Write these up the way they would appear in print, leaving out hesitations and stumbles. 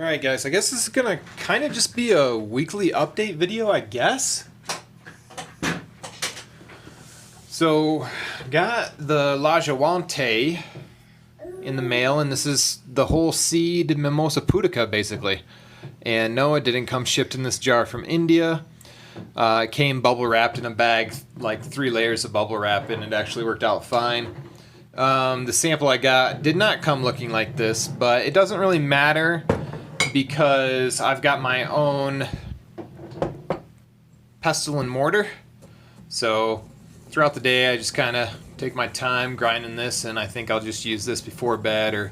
Alright guys, I guess this is gonna kind of just be a weekly update video, I guess. So, got the La Jawante in the mail, and this is the whole seed Mimosa Pudica, basically. And no, it didn't come shipped in this jar from India. It came bubble wrapped in a bag, like 3 layers of bubble wrap, and it actually worked out fine. The sample I got did not come looking like this, but it doesn't really matter because I've got my own pestle and mortar. So throughout the day I just kind of take my time grinding this, and I think I'll just use this before bed or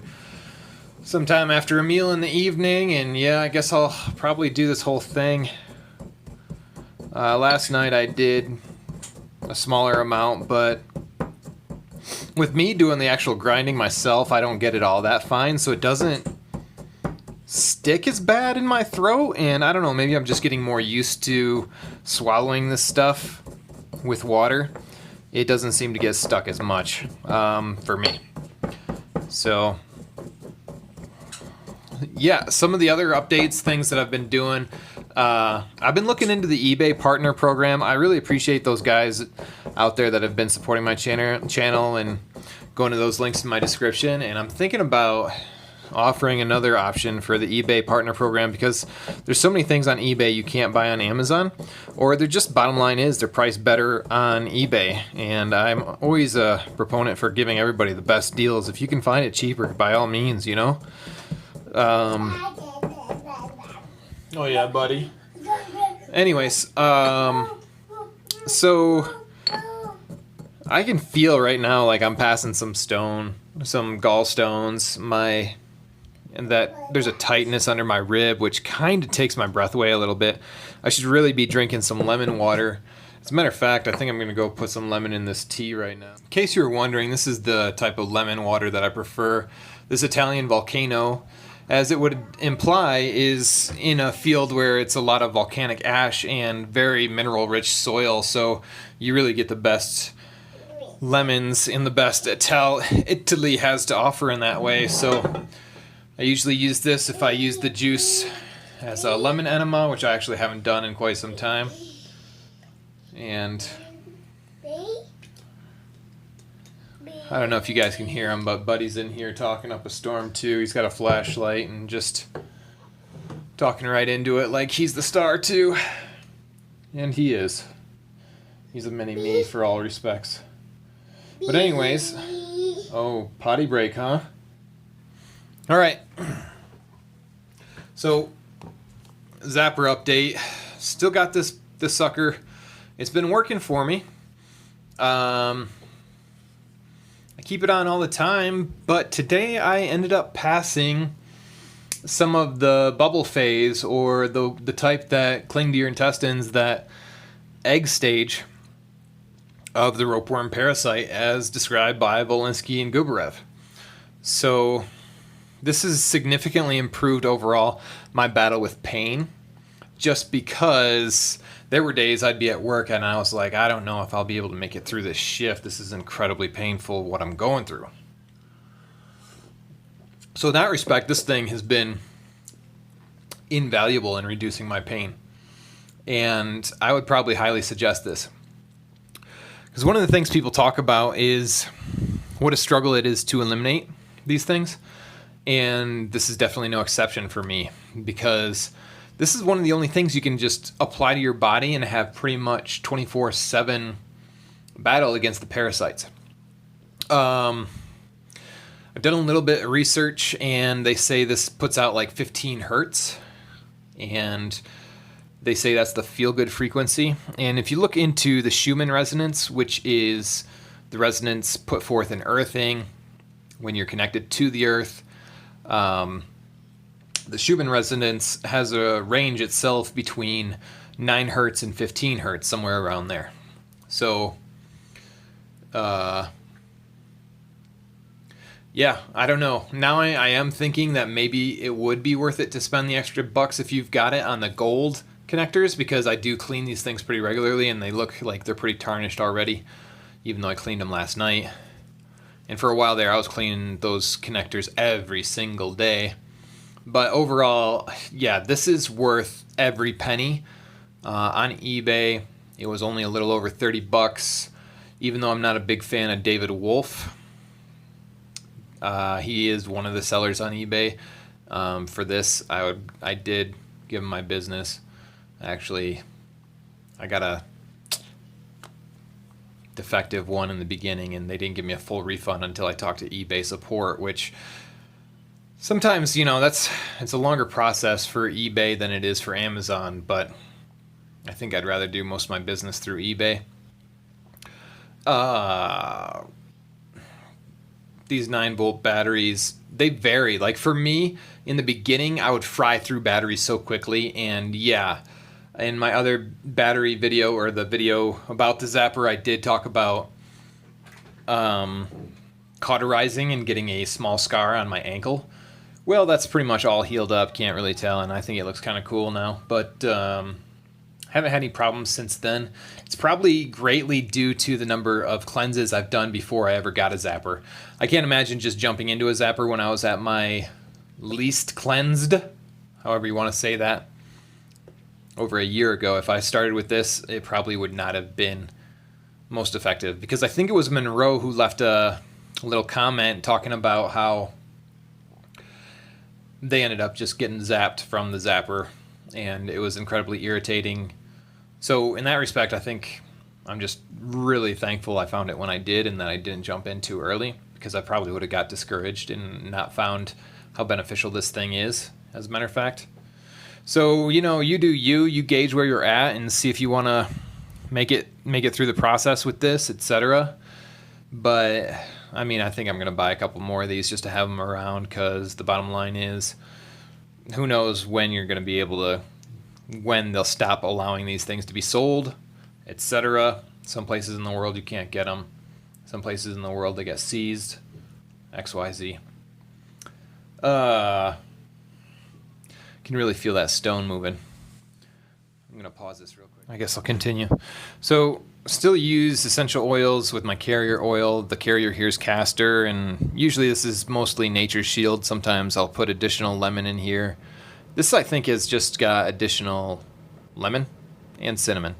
sometime after a meal in the evening. And yeah, I guess I'll probably do this whole thing. Last night I did a smaller amount, but with me doing the actual grinding myself, I don't get it all that fine, so it doesn't stick as bad in my throat. And I don't know, maybe I'm just getting more used to swallowing this stuff with water. It doesn't seem to get stuck as much for me. So yeah, some of the other updates, things that I've been doing. I've been looking into the eBay partner program. I really appreciate those guys out there that have been supporting my channel and going to those links in my description. And I'm thinking about offering another option for the eBay partner program because there's so many things on eBay you can't buy on Amazon, or they're just, bottom line is, they're priced better on eBay. And I'm always a proponent for giving everybody the best deals. If you can find it cheaper, by all means, you know. Oh yeah, buddy. Anyways, so I can feel right now like I'm passing some gallstones, and that there's a tightness under my rib, which kind of takes my breath away a little bit. I should really be drinking some lemon water. As a matter of fact, I think I'm going to go put some lemon in this tea right now. In case you were wondering, this is the type of lemon water that I prefer. This Italian volcano, as it would imply, is in a field where it's a lot of volcanic ash and very mineral-rich soil, so you really get the best lemons in the best Italy has to offer in that way. So I usually use this if I use the juice as a lemon enema, which I actually haven't done in quite some time. And I don't know if you guys can hear him, but Buddy's in here talking up a storm too. He's got a flashlight and just talking right into it like he's the star too. And he is. He's a mini-me for all respects. But anyways, oh, potty break, huh? Alright. So, Zapper update. Still got this sucker. It's been working for me. I keep it on all the time, but today I ended up passing some of the bubble phase, or the type that cling to your intestines, that egg stage of the ropeworm parasite as described by Volinsky and Gubarev. So this has significantly improved overall my battle with pain, just because there were days I'd be at work and I was like, I don't know if I'll be able to make it through this shift. This is incredibly painful, what I'm going through. So in that respect, this thing has been invaluable in reducing my pain. And I would probably highly suggest this. Because one of the things people talk about is what a struggle it is to eliminate these things. And this is definitely no exception for me, because this is one of the only things you can just apply to your body and have pretty much 24/7 battle against the parasites. I've done a little bit of research, and they say this puts out like 15 hertz, and they say that's the feel-good frequency. And if you look into the Schumann resonance, which is the resonance put forth in earthing when you're connected to the earth, the Schumann resonance has a range itself between 9 hertz and 15 hertz, somewhere around there. So, yeah, I don't know. Now I am thinking that maybe it would be worth it to spend the extra bucks if you've got it on the gold connectors, because I do clean these things pretty regularly and they look like they're pretty tarnished already, even though I cleaned them last night. And for a while there, I was cleaning those connectors every single day. But overall, yeah, this is worth every penny. On eBay, it was only a little over $30. Even though I'm not a big fan of David Wolf, he is one of the sellers on eBay. For this, I did give him my business. Actually, I got a defective one in the beginning, and they didn't give me a full refund until I talked to eBay support, which sometimes, it's a longer process for eBay than it is for Amazon, but I think I'd rather do most of my business through eBay. These 9-volt batteries, they vary. Like for me, in the beginning, I would fry through batteries so quickly, and yeah, in my other battery video, or the video about the Zapper, I did talk about cauterizing and getting a small scar on my ankle. Well, that's pretty much all healed up, can't really tell, and I think it looks kind of cool now, but haven't had any problems since then. It's probably greatly due to the number of cleanses I've done before I ever got a Zapper. I can't imagine just jumping into a Zapper when I was at my least cleansed, however you want to say that, over a year ago. If I started with this, it probably would not have been most effective, because I think it was Monroe who left a little comment talking about how they ended up just getting zapped from the Zapper, and it was incredibly irritating. So in that respect, I think I'm just really thankful I found it when I did, and that I didn't jump in too early, because I probably would have got discouraged and not found how beneficial this thing is, as a matter of fact. So, you do you gauge where you're at and see if you want to make it through the process with this, etc. But I mean, I think I'm going to buy a couple more of these just to have them around, because the bottom line is, who knows when you're going to be able to, when they'll stop allowing these things to be sold, etc. Some places in the world you can't get them. Some places in the world they get seized. XYZ. Can really feel that stone moving. I'm going to pause this real quick. I guess I'll continue. So, still use essential oils with my carrier oil. The carrier here is castor, and usually this is mostly Nature's Shield. Sometimes I'll put additional lemon in here. This, I think, has just got additional lemon and cinnamon.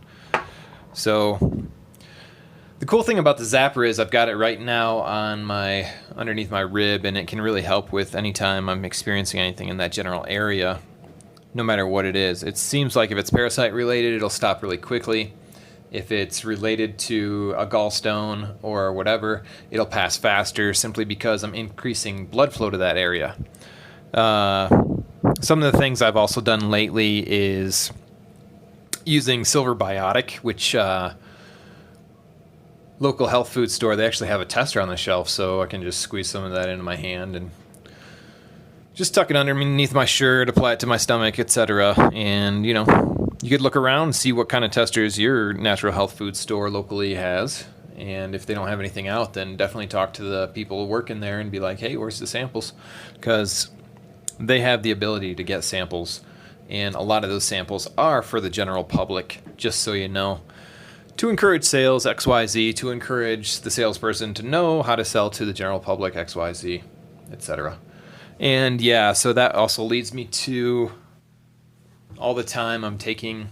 So, the cool thing about the Zapper is I've got it right now on underneath my rib, and it can really help with anytime I'm experiencing anything in that general area, no matter what it is. It seems like if it's parasite related, it'll stop really quickly. If it's related to a gallstone or whatever, it'll pass faster, simply because I'm increasing blood flow to that area. Some of the things I've also done lately is using Silver Biotic, which local health food store, they actually have a tester on the shelf, so I can just squeeze some of that into my hand and just tuck it underneath my shirt, apply it to my stomach, etc. And, you could look around and see what kind of testers your natural health food store locally has. And if they don't have anything out, then definitely talk to the people working there and be like, hey, where's the samples? Because they have the ability to get samples. And a lot of those samples are for the general public, just so you know. To encourage sales, XYZ, to encourage the salesperson to know how to sell to the general public, XYZ, etc. And yeah, so that also leads me to all the time I'm taking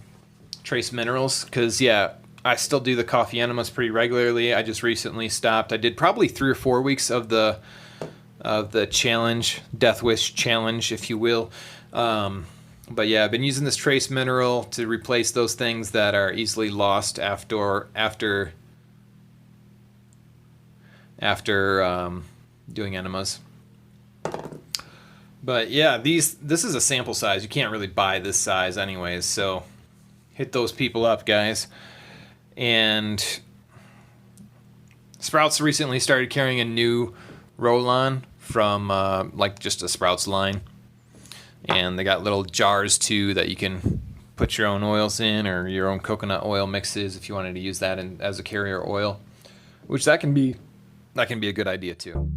trace minerals, because yeah, I still do the coffee enemas pretty regularly. I just recently stopped. I did probably 3 or 4 weeks of the challenge, Death Wish challenge, if you will. But yeah, I've been using this trace mineral to replace those things that are easily lost after doing enemas. But yeah, this is a sample size. You can't really buy this size anyways, so hit those people up, guys. And Sprouts recently started carrying a new roll-on from just a Sprouts line. And they got little jars too that you can put your own oils in, or your own coconut oil mixes if you wanted to use that as a carrier oil, which that can be a good idea too.